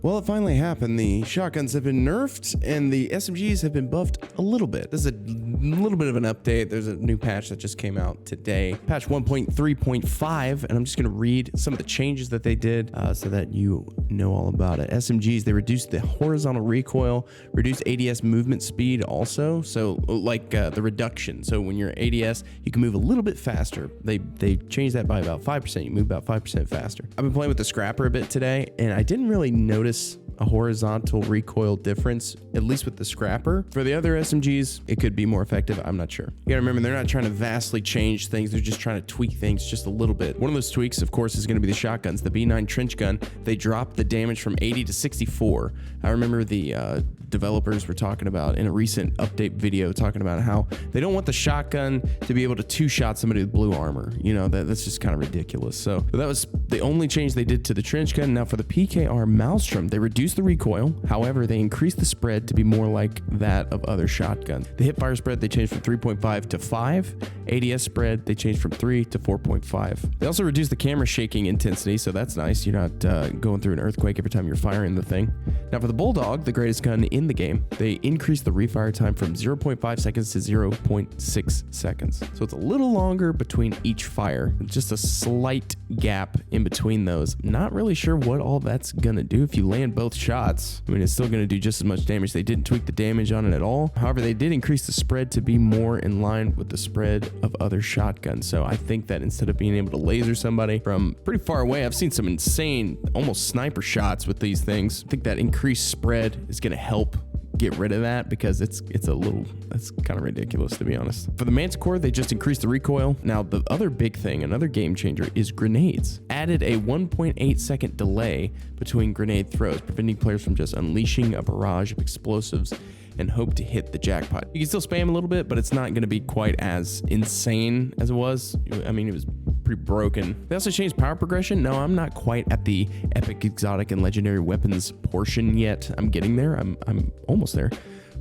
Well, it finally happened. The shotguns have been nerfed and the SMGs have been buffed a little bit. This is a little bit of an update. There's a new patch that just came out today. Patch 1.3.5, and I'm just going to read some of the changes that they did so that you know all about it. SMGs, they reduced the horizontal recoil, reduced ADS movement speed also. So like the reduction. So when you're ADS, you can move a little bit faster. They changed that by about 5%. You move about 5% faster. I've been playing with the Scrapper a bit today, and I didn't really notice a horizontal recoil difference, at least with the Scrapper. For the other SMGs, it could be more effective. I'm not sure. You gotta remember, they're not trying to vastly change things. They're just trying to tweak things just a little bit. One of those tweaks, of course, is gonna be the shotguns. The B9 trench gun, they dropped the damage from 80 to 64. I remember the developers were talking about in a recent update video, talking about how they don't want the shotgun to be able to two-shot somebody with blue armor. You know, that's just kind of ridiculous. So that was the only change they did to the trench gun. Now for the PKR Maelstrom, they reduced the recoil. However, they increased the spread to be more like that of other shotguns. The hipfire spread, they changed from 3.5 to 5. ADS spread, they changed from 3 to 4.5. They also reduced the camera shaking intensity, so that's nice. You're not going through an earthquake every time you're firing the thing. Now for the Bulldog, the greatest gun in the game, they increased the refire time from 0.5 seconds to 0.6 seconds. So it's a little longer between each fire, just a slight gap in between those. Not really sure what all that's gonna do if you land both shots. I mean, it's still gonna do just as much damage. They didn't tweak the damage on it at all. However, they did increase the spread to be more in line with the spread of other shotguns. So I think that instead of being able to laser somebody from pretty far away, I've seen some insane, almost sniper shots with these things. I think that increased spread is gonna help get rid of that, because that's kind of ridiculous, to be honest. For the Manticore, they just increased the recoil. Now the other big thing, another game changer, is grenades. Added a 1.8 second delay between grenade throws, preventing players from just unleashing a barrage of explosives and hope to hit the jackpot. You can still spam a little bit, but it's not going to be quite as insane as it was. I mean, it was pretty broken. They also changed power progression. No, I'm not quite at the epic, exotic, and legendary weapons portion yet. I'm getting there. I'm almost there.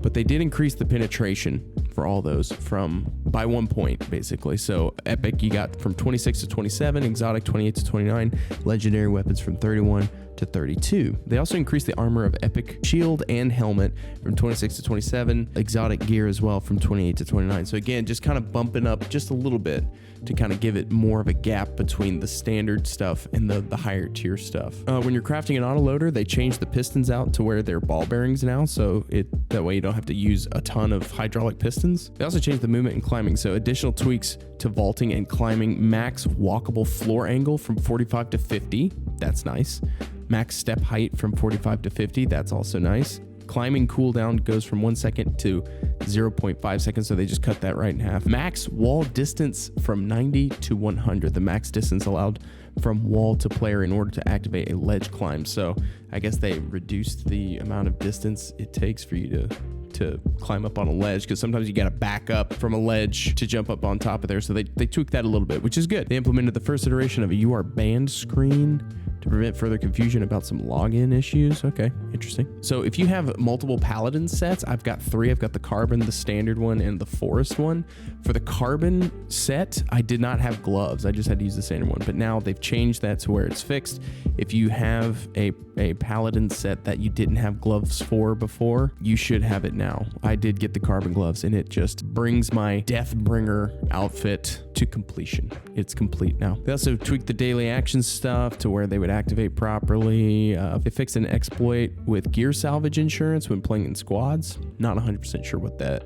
But they did increase the penetration for all those by 1 point, basically. So epic, you got from 26 to 27, exotic 28 to 29, legendary weapons from 31 to 32. They also increased the armor of epic shield and helmet from 26 to 27, exotic gear as well from 28 to 29. So again, just kind of bumping up just a little bit to kind of give it more of a gap between the standard stuff and the higher tier stuff. When you're crafting an autoloader, they changed the pistons out to where they're ball bearings now, so that way you don't have to use a ton of hydraulic pistons. They also changed the movement and climbing, so additional tweaks to vaulting and climbing. Max walkable floor angle from 45 to 50. That's nice. Max step height from 45 to 50. That's also nice. Climbing cooldown goes from 1 second to 0.5 seconds, so they just cut that right in half. Max wall distance from 90 to 100. The max distance allowed from wall to player in order to activate a ledge climb. So I guess they reduced the amount of distance it takes for you to climb up on a ledge, because sometimes you got to back up from a ledge to jump up on top of there. So they tweaked that a little bit, which is good. They implemented the first iteration of a "you are banned" screen to prevent further confusion about some login issues. Okay, interesting. So if you have multiple paladin sets, I've got 3. I've got the carbon, the standard one, and the forest one. For the carbon set, I did not have gloves. I just had to use the standard one. But now they've changed that to where it's fixed. If you have a paladin set that you didn't have gloves for before, you should have it now. I did get the carbon gloves, and it just brings my Deathbringer outfit to completion. It's complete now. They also tweaked the daily action stuff to where they would activate properly. They fixed an exploit with gear salvage insurance when playing in squads. Not 100% sure what that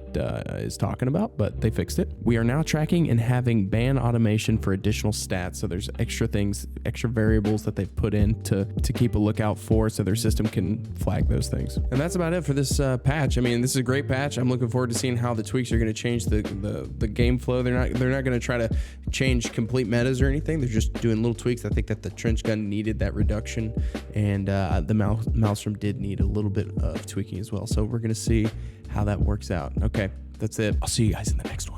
is talking about, but they fixed it. We are now tracking and having ban automation for additional stats. So there's extra things, extra variables that they've put in to keep a lookout for, so their system can flag those things. And that's about it for this patch. I mean, this is a great patch. I'm looking forward to seeing how the tweaks are going to change the game flow. They're not going to try to change complete metas or anything. They're just doing little tweaks. I think that the trench gun needed that reduction, and the Maelstrom did need a little bit of tweaking as well. So we're going to see how that works out. Okay, that's it. I'll see you guys in the next one.